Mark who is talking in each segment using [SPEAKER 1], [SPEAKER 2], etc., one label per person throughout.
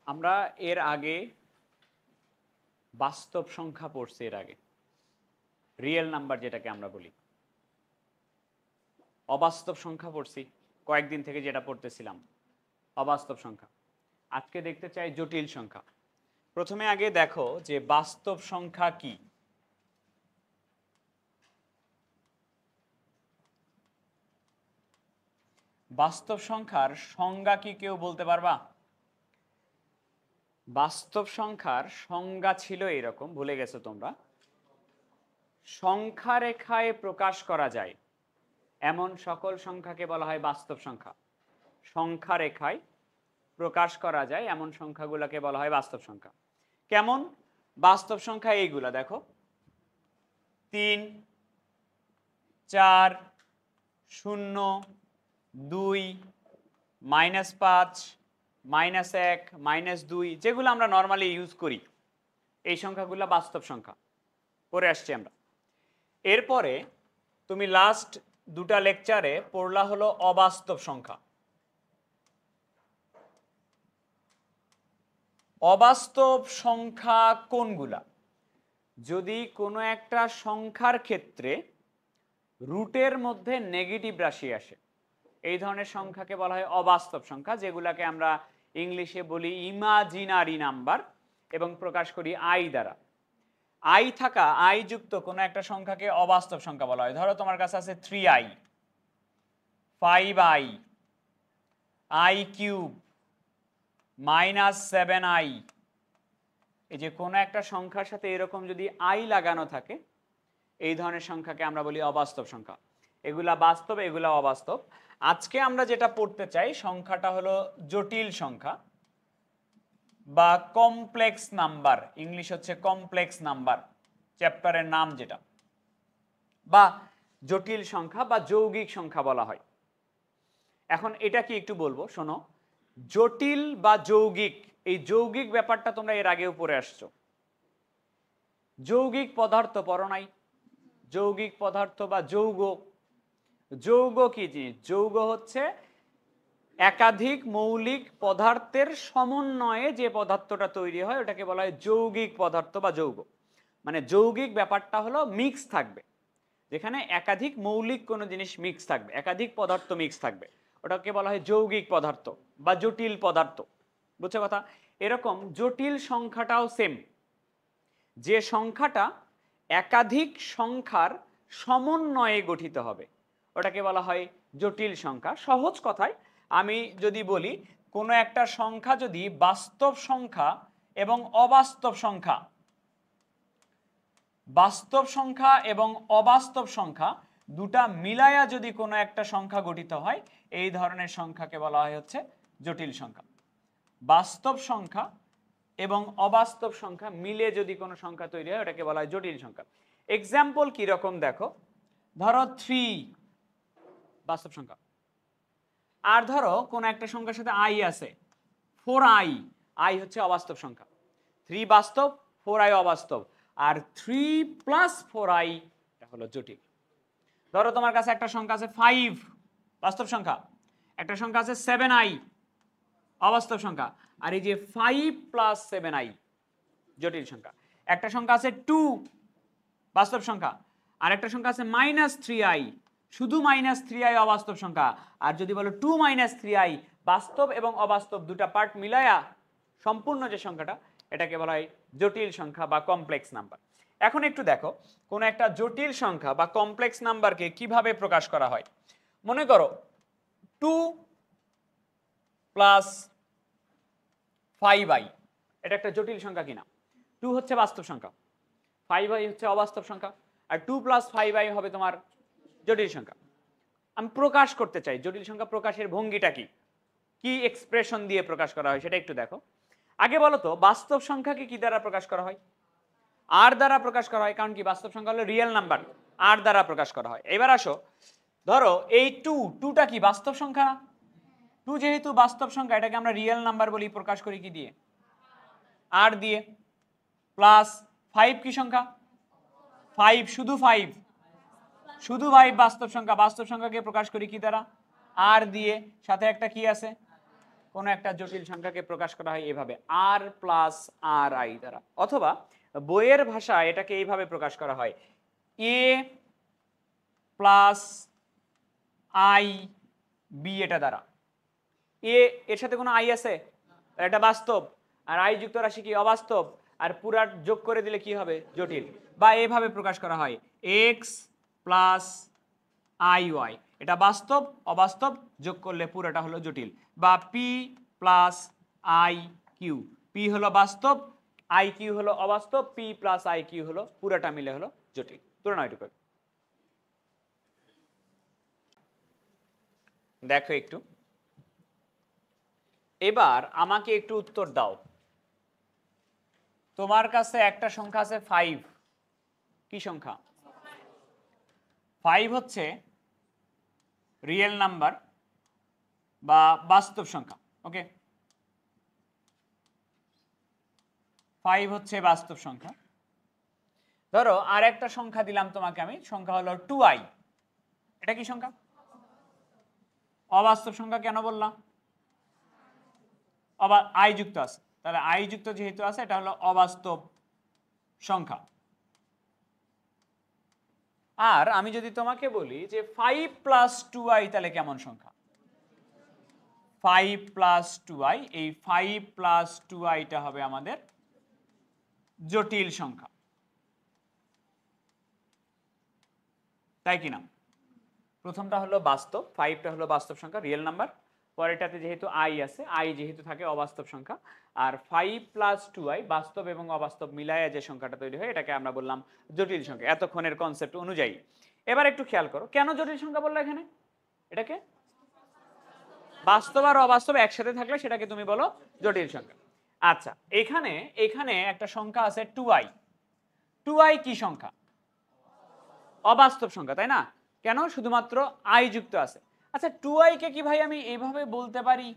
[SPEAKER 1] আমরা এর আগে বাস্তব সংখ্যা পড়ছি, এর আগে রিয়েল নাম্বার যেটাকে আমরা বলি। অবাস্তব সংখ্যা পড়ছি কয়েকদিন থেকে, যেটা পড়তেছিলাম অবাস্তব সংখ্যা। আজকে দেখতে চাই জটিল সংখ্যা। প্রথমে আগে দেখো যে বাস্তব সংখ্যা কি। বাস্তব সংখ্যার সংজ্ঞা কি কেউ বলতে পারবা? বাস্তব সংখ্যার সংজ্ঞা ছিল এরকম, ভুলে গেছো তোমরা। সংখ্যা রেখায় প্রকাশ করা যায় এমন সকল সংখ্যাকে বলা হয় বাস্তব সংখ্যা। সংখ্যা রেখায় প্রকাশ করা যায় এমন সংখ্যাগুলোকে বলা হয় বাস্তব সংখ্যা। কেমন বাস্তব সংখ্যা? এইগুলা দেখো, 3, 4, 0, 2, -5, -1, -2, যেগুলো আমরা নর্মালি ইউজ করি, এই সংখ্যাগুলো বাস্তব সংখ্যা পড়ে আসছি আমরা। এরপরে তুমি লাস্ট দুটা লেকচারে পড়লা হলো অবাস্তব সংখ্যা। অবাস্তব সংখ্যা কোনগুলা? যদি কোনো একটা সংখ্যার ক্ষেত্রে রুটের মধ্যে নেগেটিভ রাশি আসে, এই ধরনের সংখ্যাকে বলা হয় অবাস্তব সংখ্যা, যেগুলাকে আমরা ইংলিশে বলি ইমাজিনারি নাম্বার এবং প্রকাশ করি আই দ্বারা। আই থাকা, আই যুক্ত কোনো একটা সংখ্যাকে অবাস্তব সংখ্যা বলা হয়। ধরো তোমার কাছে আছে 3i, 5i, i³ -7i। এই যে কোনো একটা সংখ্যার সাথে এরকম যদি আই লাগানো থাকে, এই ধরনের সংখ্যাকে আমরা বলি অবাস্তব সংখ্যা। এগুলা বাস্তব, এগুলা অবাস্তব। আজকে আমরা যেটা পড়তে চাই সংখ্যাটা হলো জটিল সংখ্যা বা কমপ্লেক্স নাম্বার। ইংলিশ হচ্ছে কমপ্লেক্স নাম্বার, চ্যাপ্টারের নাম যেটা, বা জটিল সংখ্যা বা যৌগিক সংখ্যা বলা হয়। এখন এটা কি একটু বলবো, শোনো। জটিল বা যৌগিক, এই যৌগিক ব্যাপারটা তোমরা এর আগেও পড়ে আসছো। যৌগিক পদার্থ পড়ো নাই? যৌগিক পদার্থ বা যৌগ। যৌগ কি জিনিস? যৌগ হচ্ছে একাধিক মৌলিক পদার্থের সমন্বয়ে যে পদার্থটা তৈরি হয় ওটাকে বলা হয় যৌগিক পদার্থ বা যৌগ। মানে যৌগিক ব্যাপারটা হলো মিক্স থাকবে, যেখানে একাধিক মৌলিক কোনো জিনিস মিক্স থাকবে, একাধিক পদার্থ মিক্স থাকবে, ওটাকে বলা হয় যৌগিক পদার্থ বা জটিল পদার্থ। বুঝছো কথা? এরকম জটিল সংখ্যাটাও সেম। যে সংখ্যাটা একাধিক সংখ্যার সমন্বয়ে গঠিত হবে ওটাকে বলা হয় জটিল সংখ্যা। সহজ কথায় আমি যদি বলি, কোনো একটা সংখ্যা যদি বাস্তব সংখ্যা এবং অবাস্তব সংখ্যা, বাস্তব সংখ্যা এবং অবাস্তব সংখ্যা দুটা মিলায়া যদি কোনো একটা সংখ্যা গঠিত হয়, এই ধরনের সংখ্যাকে বলা হয় হচ্ছে জটিল সংখ্যা। বাস্তব সংখ্যা এবং অবাস্তব সংখ্যা মিলে যদি কোনো সংখ্যা তৈরি হয় ওটাকে বলা হয় জটিল সংখ্যা। এক্সাম্পল কি রকম দেখো, ধরো 3 বাস্তব সংখ্যা, আর ধরো কোন একটা সংখ্যার সাথে আই আছে 4i, আই হচ্ছে অবাস্তব সংখ্যা। 3 বাস্তব, 4i অবাস্তব, আর 3 + 4i এটা হলো জটিল। ধরো তোমার কাছে একটা সংখ্যা আছে 5 বাস্তব সংখ্যা, একটা সংখ্যা আছে 7i অবাস্তব সংখ্যা, আর এই যে 5 + 7i জটিল সংখ্যা। একটা সংখ্যা আছে 2 বাস্তব সংখ্যা, আর একটা সংখ্যা আছে -3i, শুধু -3i অবাস্তব সংখ্যা। আর যদি বলো 2 - 3i, বাস্তব এবং অবাস্তব দুটা পার্ট মিলায়া সম্পূর্ণ যে সংখ্যাটা, এটাকে বলা হয় জটিল সংখ্যা বা কমপ্লেক্স নাম্বার। এখন একটু দেখো কোন একটা জটিল সংখ্যা বা কমপ্লেক্স নাম্বারকে কিভাবে প্রকাশ করা হয়। মনে করো 2 + 5i, এটা একটা জটিল সংখ্যা কিনা? 2 হচ্ছে বাস্তব সংখ্যা, 5i হচ্ছে অবাস্তব সংখ্যা, আর 2 + 5i হবে তোমার জটিল সংখ্যা। আমি প্রকাশ করতে চাই জটিল সংখ্যা প্রকাশের ভঙ্গিটা কি, কি এক্সপ্রেশন দিয়ে প্রকাশ করা হয় সেটা একটু দেখো। আগে বলো তো বাস্তব সংখ্যাকে কি দ্বারা প্রকাশ করা হয়? আর দ্বারা প্রকাশ করা হয়, কারণ কি বাস্তব সংখ্যা হলো রিয়েল নাম্বার, আর দ্বারা প্রকাশ করা হয়। এবার আসো, ধরো এই 2টা কি বাস্তব সংখ্যা না? 2 যেহেতু বাস্তব সংখ্যা, এটাকে আমরা রিয়েল নাম্বার বলি, প্রকাশ করি কি দিয়ে? আর দিয়ে। প্লাস 5 কি সংখ্যা? 5, শুধু 5, শুধু 5 বাস্তব সংখ্যা, বাস্তব সংখ্যাকে প্রকাশ করি কি দ্বারা? আর দিয়ে। সাথে একটা কি আছে? কোনো একটা জটিল সংখ্যাকে প্রকাশ করা হয় এভাবে আর প্লাস আর আই দ্বারা, অথবা বইয়ের ভাষায় এটাকে এইভাবে প্রকাশ করা হয় এ প্লাস আই বি এটা দ্বারা। এ এর সাথে কোনো আই আছে, এটা বাস্তব, আর আই যুক্ত রাশি কি অবাস্তব, আর পুরা যোগ করে দিলে কি হবে জটিল। বা এভাবে প্রকাশ করা হয় এক্স প্লাস আই ওয়াই, এটা বাস্তব অবাস্তব যোগ করলে পুরোটা হলো জটিল। বা p plus i q, p হলো বাস্তব আই কিউ হলো অবাস্তব, পি প্লাস আই কিউ হলো পুরোটা মিলে হলো জটিল। তুলনা এটুকু দেখো একটু, এবার আমাকে একটু উত্তর দাও। তোমার কাছে একটা সংখ্যা আছে 5, কি সংখ্যা? 5 হচ্ছে রিয়েল নাম্বার বা বাস্তব সংখ্যা। ওকে, 5 হচ্ছে বাস্তব সংখ্যা। ধরো আর একটা সংখ্যা দিলাম তোমাকে আমি, সংখ্যা হলো 2i, এটা কি সংখ্যা? অবাস্তব সংখ্যা। কেন বললাম? আই যুক্ত আছে, তাহলে আই যুক্ত যেহেতু আছে এটা হলো অবাস্তব সংখ্যা। আর আমি যদি তোমাকে বলি যে 5 প্লাস 2i তাহলে কেমন সংখ্যা? 5 প্লাস 2i, এই 5 প্লাস 2i টা হবে আমাদের জটিল সংখ্যা, তাই কিনা? প্রথমটা হলো বাস্তব, 5টা হলো বাস্তব সংখ্যা রিয়েল নাম্বার, পরেরটাতে যেহেতু আই আছে, আই যেহেতু থাকে অবাস্তব সংখ্যা, আর 5 প্লাস 2i বাস্তব এবং অবাস্তব মিলায় যে সংখ্যাটা তৈরি হয় এটাকে আমরা বললাম জটিল সংখ্যা, এতক্ষণের কনসেপ্ট অনুযায়ী। এবার একটু খেয়াল করো, কেন জটিল সংখ্যা বললো এখানে? এটাকে বাস্তব আর অবাস্তব একসাথে থাকলে সেটাকে তুমি বলো জটিল সংখ্যা। আচ্ছা, এখানে এখানে একটা সংখ্যা আছে 2i, 2i কি সংখ্যা? অবাস্তব সংখ্যা, তাই না? কেন? শুধুমাত্র আই যুক্ত আছে। আচ্ছা, 2i কে কি ভাই আমি এইভাবে বলতে পারি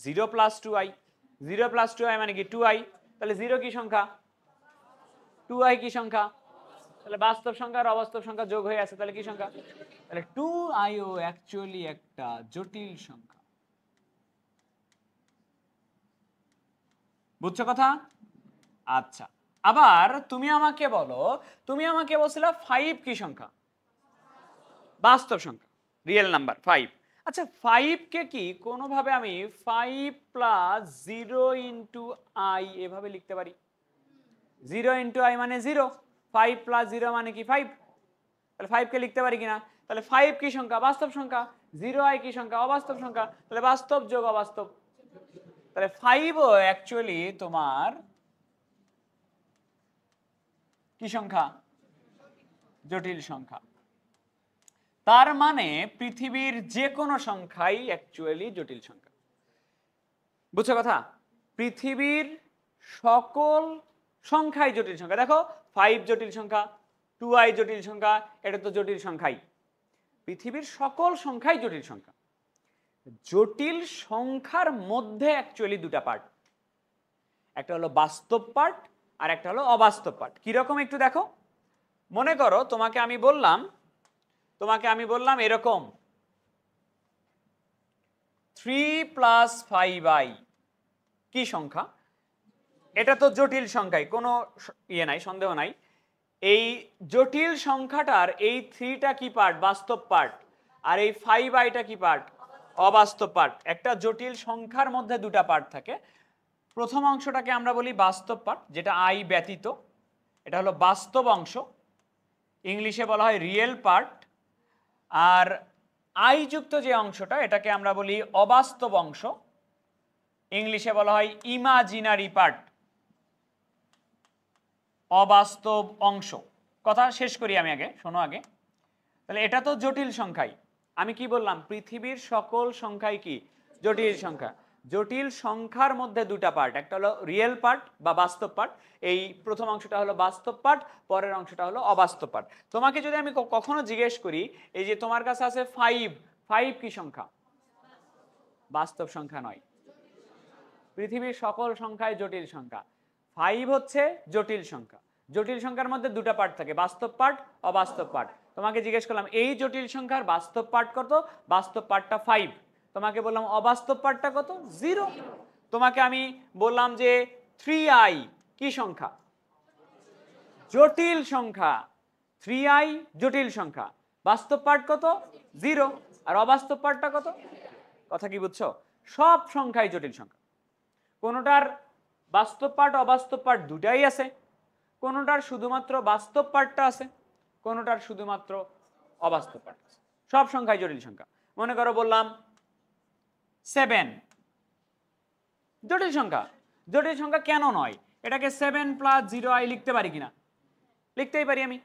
[SPEAKER 1] 0 প্লাস 2i? 0 প্লাস 2i মানে কি 2i, তাহলে 0 কি সংখ্যা? 2i কি সংখ্যা? তাহলে বাস্তব সংখ্যা আর অবাস্তব সংখ্যা যোগ হয়ে আছে, তাহলে কি সংখ্যা? তাহলে 2i ও অ্যাকচুয়ালি একটা জটিল সংখ্যা। বুঝছো কথা? আচ্ছা, আবার তুমি আমাকে বলো, তুমি আমাকে বলছিলে 5 কি সংখ্যা? বাস্তব সংখ্যা, রিয়েল নাম্বার 5। আচ্ছা, 5 কে কি কোনোভাবে আমি 5 প্লাস 0 ইন্টু আই এভাবে লিখতে পারি? 0 ইন্টু আই মানে 0, 5 প্লাস 0 মানে কি 5, তাহলে 5 কে লিখতে পারি কিনা? তাহলে 5 কি সংখ্যা? বাস্তব সংখ্যা। 0i কি সংখ্যা? অবাস্তব সংখ্যা। তাহলে বাস্তব যোগ অবাস্তব, তাহলে 5 ও অ্যাকচুয়ালি তোমার কি সংখ্যা? জটিল সংখ্যা। তার মানে পৃথিবীর যে কোনো সংখ্যাই অ্যাকচুয়ালি জটিল সংখ্যা। বুঝছো কথা? পৃথিবীর সকল সংখ্যাই জটিল সংখ্যা। দেখো 5 জটিল সংখ্যা, 2i জটিল সংখ্যা, এটা তো জটিল সংখ্যাই। পৃথিবীর সকল সংখ্যাই জটিল সংখ্যা। জটিল সংখ্যার মধ্যে অ্যাকচুয়ালি দুটা পার্ট, একটা হলো বাস্তব পার্ট আর একটা হলো অবাস্তব পার্ট। কিরকম একটু দেখো, মনে করো তোমাকে আমি বললাম এরকম 3 প্লাস 5i কি সংখ্যা? এটা তো জটিল সংখ্যাই, কোনো ইয়ে নাই, সন্দেহ নাই। এই জটিল সংখ্যাটার এই 3টা কি পার্ট? বাস্তব পার্ট। আর এই 5iটা কি পার্ট? অবাস্তব পার্ট। একটা জটিল সংখ্যার মধ্যে দুটা পার্ট থাকে। প্রথম অংশটাকে আমরা বলি বাস্তব পার্ট, যেটা আই ব্যতীত, এটা হলো বাস্তব অংশ, ইংলিশে বলা হয় রিয়েল পার্ট। আর আই যুক্ত যে অংশটা এটাকে আমরা বলি অবাস্তব অংশ, ইংলিশে বলা হয় ইমাজিনারি পার্ট, অবাস্তব অংশ। কথা শেষ করি আমি আগে, শোনো আগে। তাহলে এটা তো জটিল সংখ্যাই, আমি কি বললাম? পৃথিবীর সকল সংখ্যাই কি জটিল সংখ্যা। জটিল সংখ্যার মধ্যে দুটা পার্ট, একটা হলো রিয়েল পার্ট বা বাস্তব পার্ট, এই প্রথম অংশটা হলো বাস্তব পার্ট, পরের অংশটা হলো অবাস্তব পার্ট। তোমাকে যদি আমি কখনো জিজ্ঞেস করি এই যে তোমার কাছে আছে 5 কি সংখ্যা? বাস্তব সংখ্যা নয়, পৃথিবীর সকল সংখ্যায় জটিল সংখ্যা। 5 হচ্ছে জটিল সংখ্যা। জটিল সংখ্যার মধ্যে দুটা পার্ট থাকে, বাস্তব পার্ট অবাস্তব পার্ট। তোমাকে জিজ্ঞেস করলাম এই জটিল সংখ্যার বাস্তব পার্ট কত, বাস্তব পার্টটা 5। তোমাকে বললাম অবাস্তব পার্টটা কত, 0। তোমাকে আমি বললাম যে 3i কি সংখ্যা, জটিল সংখ্যা। 3i জটিল সংখ্যা, বাস্তব পার্ট কত, 0, আর অবাস্তব পার্টটা কত। কথা কি বুঝছো? সব সংখ্যাই জটিল সংখ্যা, কোনোটার বাস্তব পার্ট অবাস্তব পার্ট দুটাই আছে, কোনোটার শুধুমাত্র বাস্তব পার্টটা আছে, কোনোটার শুধুমাত্র অবাস্তব পার্ট আছে। সব সংখ্যাই জটিল সংখ্যা। মনে করো বললাম 7 জটিল সংখ্যা। জটিল সংখ্যা কেন নয়? এটাকে 7 + 0i লিখতে পারি কিনা? লিখতেই পারি আমি।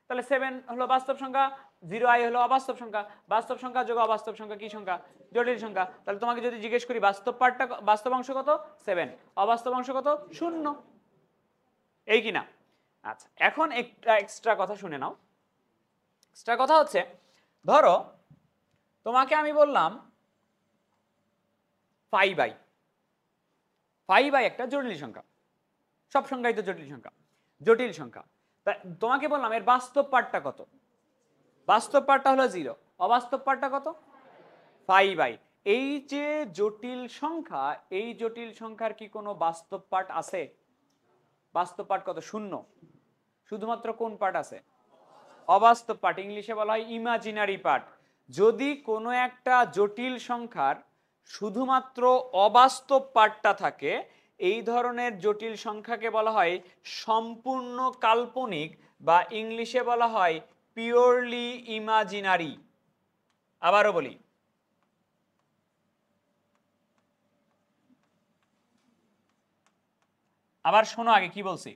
[SPEAKER 1] তাহলে 7 হলো বাস্তব সংখ্যা, 0i হলো অবাস্তব সংখ্যা। বাস্তব সংখ্যা যোগ অবাস্তব সংখ্যা কি সংখ্যা, জটিল সংখ্যা। তাহলে তোমাকে যদি জিজ্ঞেস করি বাস্তব পার্টটা, বাস্তব অংশ কত, 7, অবাস্তব অংশ কত, 0, এই কিনা? আচ্ছা, এখন একটা এক্সট্রা কথা শুনে নাও। এক্সট্রা কথা হচ্ছে, ধরো তোমাকে আমি বললাম 5i একটা জটিল সংখ্যা। সব সংখ্যাই তো জটিল সংখ্যা, জটিল সংখ্যা। তা তোমাকে বললাম এর বাস্তব পার্টটা কত, বাস্তব পার্টটা হলো 0, অবাস্তব পার্টটা কত, 5i। এই যে জটিল সংখ্যা, এই জটিল সংখ্যার কি কোনো বাস্তব পার্ট আছে? বাস্তব পার্ট কত, 0। শুধুমাত্র কোন পার্ট আছে, অবাস্তব পার্ট, ইংলিশে বলা হয় ইমাজিনারি পার্ট। যদি কোনো একটা জটিল সংখ্যার শুধুমাত্র অবাস্তব পার্টটা থাকে, এই ধরনের জটিল সংখ্যাকে বলা হয় সম্পূর্ণ কাল্পনিক, বা ইংলিশে বলা হয় পিওরলি ইমাজিনারি। আবারও বলি, আবার শোনো আগে কি বলছি।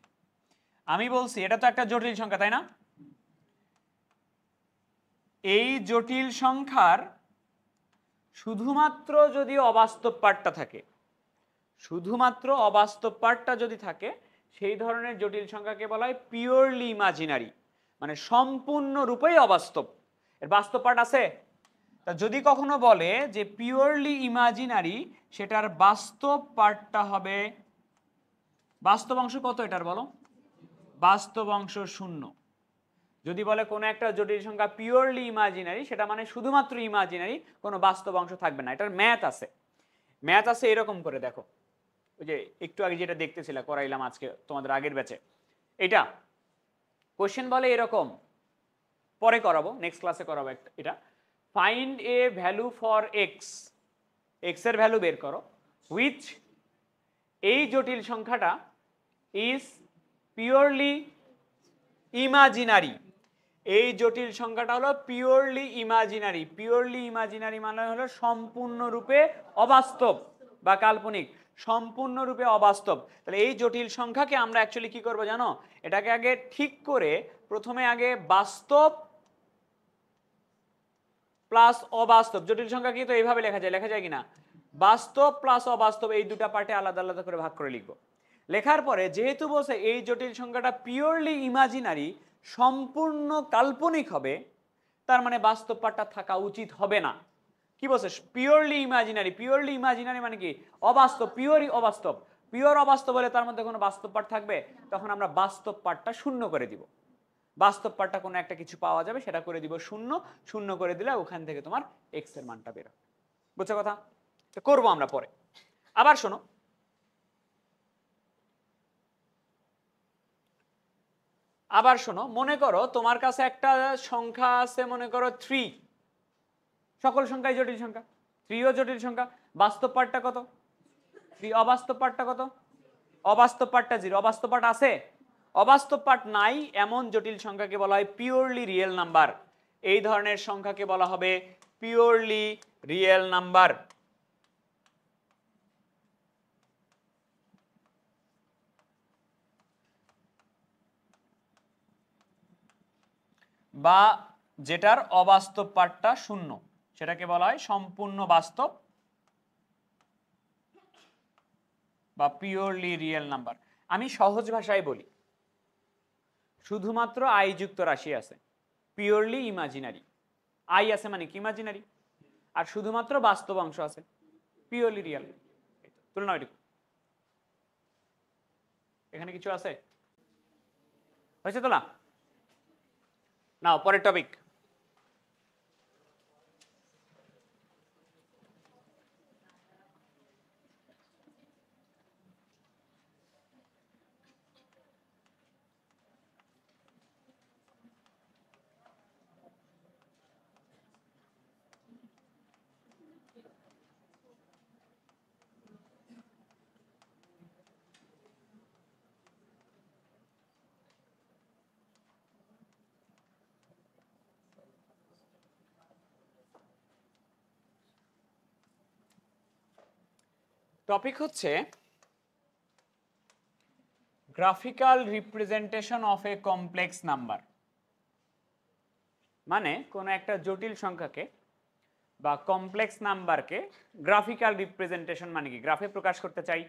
[SPEAKER 1] আমি বলছি এটা তো একটা জটিল সংখ্যা, তাই না? এই জটিল সংখ্যার শুধুমাত্র যদি অবাস্তব পার্টটা থাকে, শুধুমাত্র অবাস্তব পার্টটা যদি থাকে, সেই ধরনের জটিল সংখ্যাকে বলা হয় পিওরলি ইমাজিনারি, মানে সম্পূর্ণরূপেই অবাস্তব। এর বাস্তব পার্ট আছে? তা যদি কখনো বলে যে পিওরলি ইমাজিনারি, সেটার বাস্তব পার্টটা হবে, বাস্তব অংশ কত এটার বলো, বাস্তব অংশ 0। যদি বলে কোনো একটা জটিল সংখ্যা পিওরলি ইমাজিনারি, সেটা মানে শুধুমাত্র ইমাজিনারি, কোনো বাস্তব অংশ থাকবে না। এটার ম্যাথ আছে, ম্যাথ আছে এরকম করে, দেখো ওই যে একটু আগে যেটা দেখতেছিলা, করাইলাম আজকে তোমাদের আগের ব্যাচে। এটা কোশ্চেন বলে এরকম, পরে করাবো, নেক্সট ক্লাসে করাবো এটা। Find a value for x, x এর ভ্যালু বের করো, হুইচ, এই জটিল সংখ্যাটা ইজ পিওরলি ইমাজিনারি। এই জটিল সংখ্যাটা হলো পিওরলি ইমাজিনারি। পিওরলি ইমাজিনারি মানে হলো সম্পূর্ণরূপে অবাস্তব বা কাল্পনিক, সম্পূর্ণরূপে অবাস্তব। তাহলে এই জটিল সংখ্যাকে আমরা অ্যাকচুয়ালি কি করব জানো? এটাকে আগে ঠিক করে প্রথমে আগে বাস্তব প্লাস অবাস্তব, জটিল সংখ্যা কি তো এইভাবে লেখা যায়, লেখা যায় কিনা, বাস্তব প্লাস অবাস্তব, এই দুটা পার্টে আলাদা আলাদা করে ভাগ করে লিখবো। লেখার পরে যেহেতু বলছে এই জটিল সংখ্যাটা পিওরলি ইমাজিনারি, সম্পূর্ণ কাল্পনিক হবে, তার মানে বাস্তব পার্টটা থাকা উচিত হবে না। কি বলছে, পিওরলি ইমাজিনারি। পিওরলি ইমাজিনারি মানে কি, অবাস্তব, পিওরই অবাস্তব। পিওর অবাস্তব হলে তার মধ্যে কোনো বাস্তব পার্ট থাকবে, তখন আমরা বাস্তব পার্টটা 0 করে দিব। বাস্তব পার্টটা কোনো একটা কিছু পাওয়া যাবে, সেটা করে দিব 0, 0 করে দিলে ওখান থেকে তোমার এক্স এর মানটা বের হবে। বুঝছো কথা? করবো আমরা পরে। আবার শোনো, আবার শোনো, মনে করো তোমার কাছে একটা সংখ্যা আছে, মনে করো 3। সকল সংখ্যাই জটিল সংখ্যা, 3ও জটিল সংখ্যা। বাস্তব পার্টটা কত, 3। অবাস্তব পার্টটা কত, অবাস্তব পার্টটা 0। অবাস্তব পার্ট আছে? অবাস্তব পার্ট নাই এমন জটিল সংখ্যাকে বলা হয় পিওরলি রিয়েল নাম্বার। এই ধরনের সংখ্যাকে বলা হবে পিওরলি রিয়েল নাম্বার। বা যেটার অবাস্তব পার্টটা 0, সেটাকে বলা হয় সম্পূর্ণ বাস্তব বা পিওরলি রিয়েল নাম্বার। আমি সহজ ভাষায় বলি, শুধুমাত্র আই যুক্ত রাশি আছে, পিওরলি ইমাজিনারি। আই আছে মানে কি, ইমাজিনারি। আর শুধুমাত্র বাস্তব অংশ আছে, পিওরলি রিয়েল। তুলনা এটুকু। এখানে কিছু আছে, হয়েছে তোলা? নাও পরের টপিক। টপিক হচ্ছে graphical representation of A complex number. মানে কোনো একটা জটিল সংখ্যাকে বা কমপ্লেক্স নাম্বারকে গ্রাফিক্যাল রিপ্রেজেন্টেশন মানে কি, গ্রাফে প্রকাশ করতে চাই।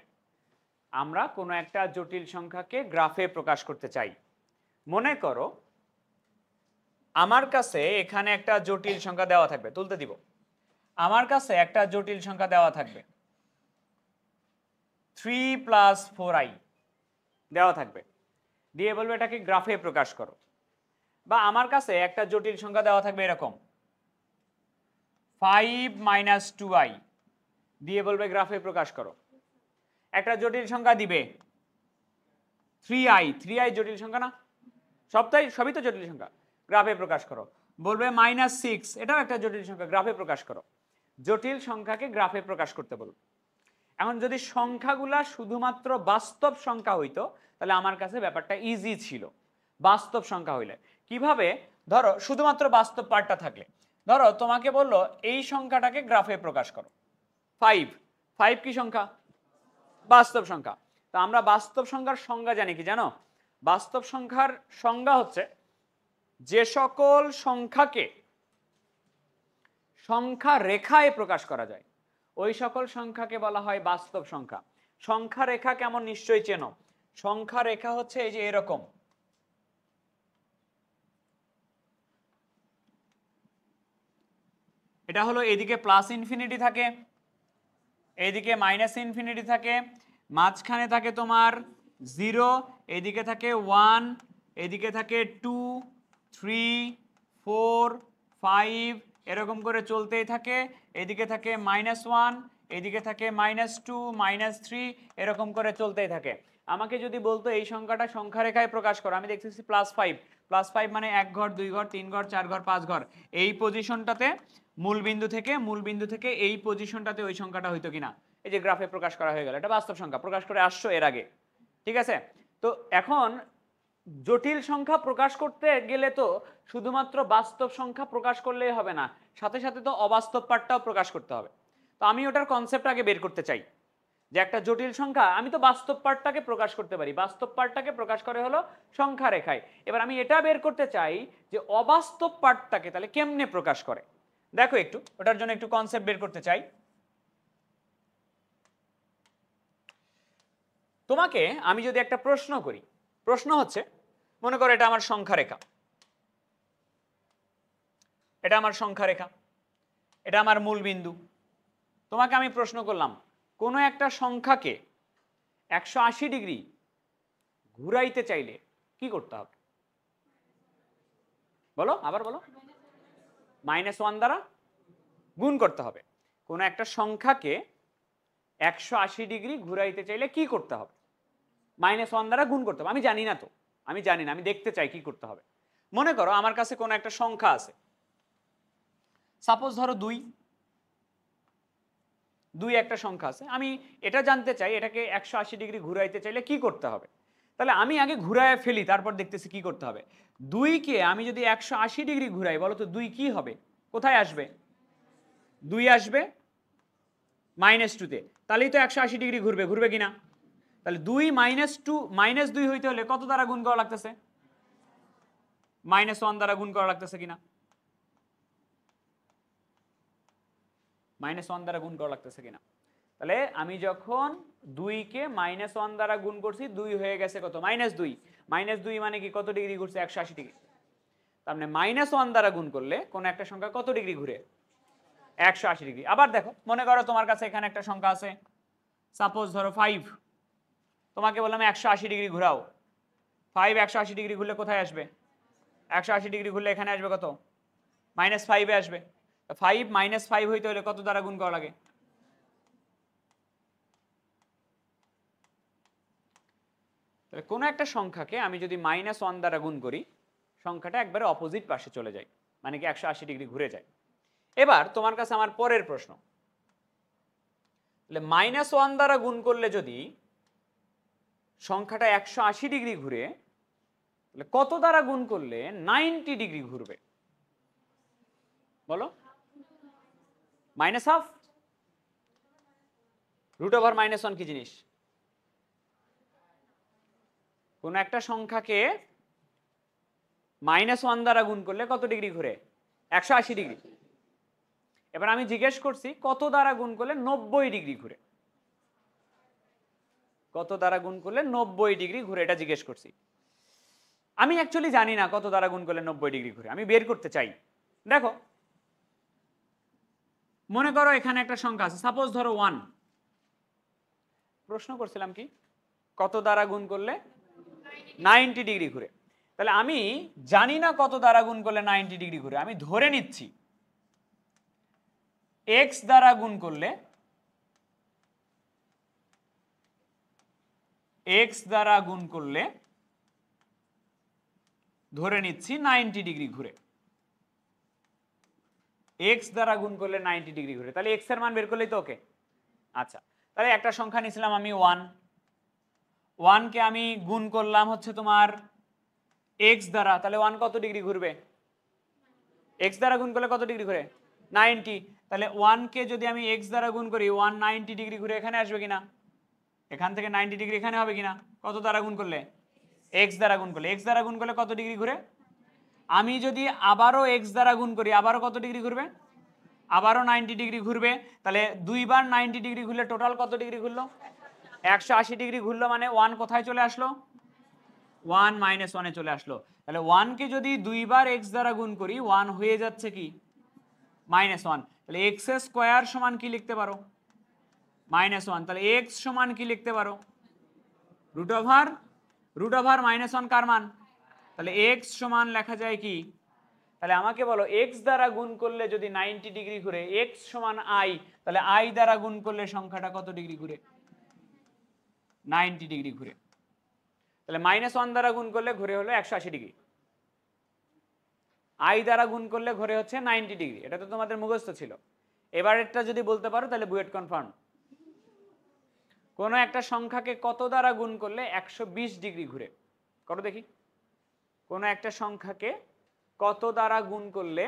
[SPEAKER 1] আমরা কোনো একটা জটিল সংখ্যাকে গ্রাফে প্রকাশ করতে চাই। মনে করো আমার কাছে এখানে একটা জটিল সংখ্যা দেওয়া থাকবে, তুলতে দিব। আমার কাছে একটা জটিল সংখ্যা দেওয়া থাকবে 3 + 4i দেওয়া থাকবে, দিয়ে বলবে এটাকে গ্রাফে প্রকাশ করো। বা আমার কাছে একটা জটিল সংখ্যা দেওয়া থাকবে এরকম 5 - 2i দিয়ে বলবে গ্রাফে প্রকাশ করো। একটা জটিল সংখ্যা দিবে 3i জটিল সংখ্যা না, সবই তো জটিল সংখ্যা, গ্রাফে প্রকাশ করো। বলবে -6, এটাও একটা জটিল সংখ্যা, গ্রাফে প্রকাশ করো। জটিল সংখ্যাকে গ্রাফে প্রকাশ করতে বলবো। এখন যদি সংখ্যাগুলা শুধুমাত্র বাস্তব সংখ্যা হইতো তাহলে আমার কাছে ব্যাপারটা ইজি ছিল। বাস্তব সংখ্যা হইলে কিভাবে, ধরো শুধুমাত্র বাস্তব পার্টটা থাকলে, ধরো তোমাকে বললো এই সংখ্যাটাকে গ্রাফে প্রকাশ করো 5 কি সংখ্যা? বাস্তব সংখ্যা। তো আমরা বাস্তব সংখ্যার সংজ্ঞা জানি কি জানো? বাস্তব সংখ্যার সংজ্ঞা হচ্ছে যে সকল সংখ্যাকে সংখ্যা রেখায় প্রকাশ করা যায় ওই সকল সংখ্যাকে বলা হয় বাস্তব সংখ্যা। সংখ্যা রেখা কেমন নিশ্চয়ই চেনো। সংখ্যা রেখা হচ্ছে এই যে এরকম, এটা হলো এদিকে +∞ থাকে, এইদিকে -∞ থাকে, মাঝখানে থাকে তোমার 0, এদিকে থাকে 1, এদিকে থাকে 2, 3, 4, 5, এরকম করে চলতেই থাকে। এদিকে থাকে -1, এদিকে থাকে -2, -3, এরকম করে চলতেই থাকে। আমাকে যদি বলতো এই সংখ্যাটা সংখ্যা রেখায় প্রকাশ করো, আমি দেখতেছি +5 মানে 1 ঘর 2 ঘর 3 ঘর 4 ঘর 5 ঘর, এই পজিশনটাতে মূলবিন্দু থেকে এই পজিশনটাতে ওই সংখ্যাটা হইতো কিনা, এই যে গ্রাফে প্রকাশ করা হয়ে গেল, এটা বাস্তব সংখ্যা, প্রকাশ করে আসছো এর আগে, ঠিক আছে। তো এখন জটিল সংখ্যা প্রকাশ করতে গেলে তো শুধুমাত্র বাস্তব সংখ্যা প্রকাশ করলেই হবে না, সাথে সাথে তো অবাস্তব পার্টটাও প্রকাশ করতে হবে। তো আমি ওটার কনসেপ্ট আগে বের করতে চাই যে একটা জটিল সংখ্যা আমি তো বাস্তব পার্টটাকে প্রকাশ করতে পারি, বাস্তব পার্টটাকে প্রকাশ করে হলো সংখ্যা রেখায়। এবার আমি এটা বের করতে চাই যে অবাস্তব পার্টটাকে তাহলে কেমনে প্রকাশ করে। দেখো একটু, ওটার জন্য একটু কনসেপ্ট বের করতে চাই। তোমাকে আমি যদি একটা প্রশ্ন করি, প্রশ্ন হচ্ছে মনে করো এটা আমার সংখ্যা রেখা, এটা আমার সংখ্যা রেখা, এটা আমার মূল বিন্দু। তোমাকে আমি প্রশ্ন করলাম কোনো একটা সংখ্যাকে 180 ডিগ্রি ঘুরাইতে চাইলে কি করতে হবে? বলো, আবার বলো। -1 দ্বারা গুণ করতে হবে। কোনো একটা সংখ্যাকে 180 ডিগ্রি ঘুরাইতে চাইলে কি করতে হবে? -1 দ্বারা গুণ করতে হবে। আমি জানি না, তো আমি জানি না, আমি দেখতে চাই কি করতে হবে। মনে করো আমার কাছে কোনো একটা সংখ্যা আছে, সাপোজ ধরো 2 একটা সংখ্যা আছে, আমি এটা জানতে চাই এটাকে 180 ডিগ্রি ঘুরাইতে চাইলে কি করতে হবে। তাহলে আমি আগে ঘুরায় ফেলি, তারপর দেখতেছি কি করতে হবে। 2কে আমি যদি 180 ডিগ্রি ঘুরাই, বলো তো 2 কি হবে, কোথায় আসবে? 2 আসবে -2তে, তাহলেই তো 180 ডিগ্রি ঘুরবে, ঘুরবে কিনা? তাহলে 2 - 2 হইতে হলে কত দ্বারা গুণ করা লাগতেছে? -1 দ্বারা গুণ করা লাগতেছে কিনা? -1 দ্বারা গুণ করা লাগতেছে কিনা? তাহলে আমি যখন 2কে -1 দ্বারা গুণ করছি, 2 হয়ে গেছে কত? -2। -2 মানে কি, কত ডিগ্রি ঘুরছে? 180 ডিগ্রি। তার মানে -1 দ্বারা গুণ করলে কোন একটা সংখ্যা কত ডিগ্রি ঘুরে? 180 ডিগ্রি। আবার দেখো, মনে করো তোমার কাছে এখানে একটা সংখ্যা আছে, সাপোজ ধরো 5, তোমাকে বললাম 180 ডিগ্রি ঘুরাও। 5 180 ডিগ্রি ঘুরলে কোথায় আসবে? 180 ডিগ্রি ঘুরলে এখানে আসবে কত? -5 আসবে। 5 -5 হইতে হলে কত দ্বারা গুণ করা লাগে? তাহলে কোনো একটা সংখ্যাকে আমি যদি -1 দ্বারা গুণ করি, সংখ্যাটা একবারে অপোজিট পাশে চলে যায়, মানে কি 180 ডিগ্রি ঘুরে যায়। এবার তোমার কাছে আমার পরের প্রশ্ন, তাহলে -1 দ্বারা গুণ করলে যদি সংখ্যাটা 180 ডিগ্রি ঘুরে, তাহলে কত দ্বারা গুণ করলে 90 ডিগ্রি ঘুরবে? বলো। -12 √(-1) কি জিনিস? কোন একটা সংখ্যাকে -1 দ্বারা গুণ করলে কত ডিগ্রি ঘুরে? 180 ডিগ্রি। এবার আমি জিজ্ঞেস করছি কত দ্বারা গুণ করলে 90 ডিগ্রি ঘুরে। কত দ্বারা গুণ করলে 90 ডিগ্রি ঘুরে, এটা জিজ্ঞেস করছি। আমি অ্যাকচুয়ালি জানি না কত দ্বারা গুণ করলে 90 ডিগ্রি ঘুরে, আমি বের করতে চাই। দেখো, মনে করো এখানে একটা সংখ্যা আছে, সাপোজ ধরো 1। প্রশ্ন করছিলাম কি কত দ্বারা গুণ করলে 90 ডিগ্রি ঘুরে। তাহলে আমি জানি না কত দ্বারা গুণ করলে 90 ডিগ্রি ঘুরে, আমি ধরে নিচ্ছি x দ্বারা গুণ করলে ধরে নিচ্ছি 90 ডিগ্রি ঘুরে। x দ্বারা গুণ করলে 90 ডিগ্রি ঘুরে, তাহলে x এর মান বের করলেই তো ওকে। আচ্ছা, তাহলে একটা সংখ্যা নিয়েছিলাম আমি 1 কে আমি গুণ করলাম হচ্ছে তোমার x দ্বারা, তাহলে 1 কত ডিগ্রি ঘুরবে? x দ্বারা গুণ করলে কত ডিগ্রি ঘুরে? 90। তাহলে 1 কে যদি আমি x দ্বারা গুণ করি, 1 90 ডিগ্রি ঘুরে এখানে আসবে কিনা? এখান থেকে 90 ডিগ্রি এখানে হবে কিনা? কত দ্বারা গুণ করলে? x দ্বারা গুণ করলে। x দ্বারা গুণ করলে কত ডিগ্রি ঘুরে? আমি যদি আবারও x দ্বারা গুণ করি, আবারও কত ডিগ্রি ঘুরবে? আবারও 90 ডিগ্রি ঘুরবে। তাহলে দুইবার 90 ডিগ্রি ঘুরলে টোটাল কত ডিগ্রি ঘুরলো? 180 ডিগ্রি ঘুরলো, মানে 1 কোথায় চলে আসলো? 1 -1 এ চলে আসলো। তাহলে 1 কে যদি দুইবার x দ্বারা গুণ করি, 1 হয়ে যাচ্ছে কি? -1। তাহলে x স্কয়ার সমান কি লিখতে পারো? -1। তাহলে x সমান কি লিখতে পারো? √(1) কার মান? তাহলে x সমান লেখা যায় কি? তাহলে আমাকে বলো x দ্বারা গুণ করলে যদি 90 ডিগ্রি ঘুরে, x সমান i, তাহলে i দ্বারা গুণ করলে সংখ্যাটা কত ডিগ্রি ঘুরে? 90 ডিগ্রি ঘুরে। তাহলে -1 দ্বারা গুণ করলে ঘুরে হলো 180 ডিগ্রি, i দ্বারা গুণ করলে ঘুরে হচ্ছে 90 ডিগ্রি। এটা তো তোমাদের মুখস্থ ছিল। এবার এটা যদি বলতে পারো তাহলে বুয়েট কনফার্ম। কোনো একটা সংখ্যাকে কত দ্বারা গুণ করলে 120 ডিগ্রি ঘুরে? করো দেখি। কোনো একটা সংখ্যাকে কত দ্বারা গুণ করলে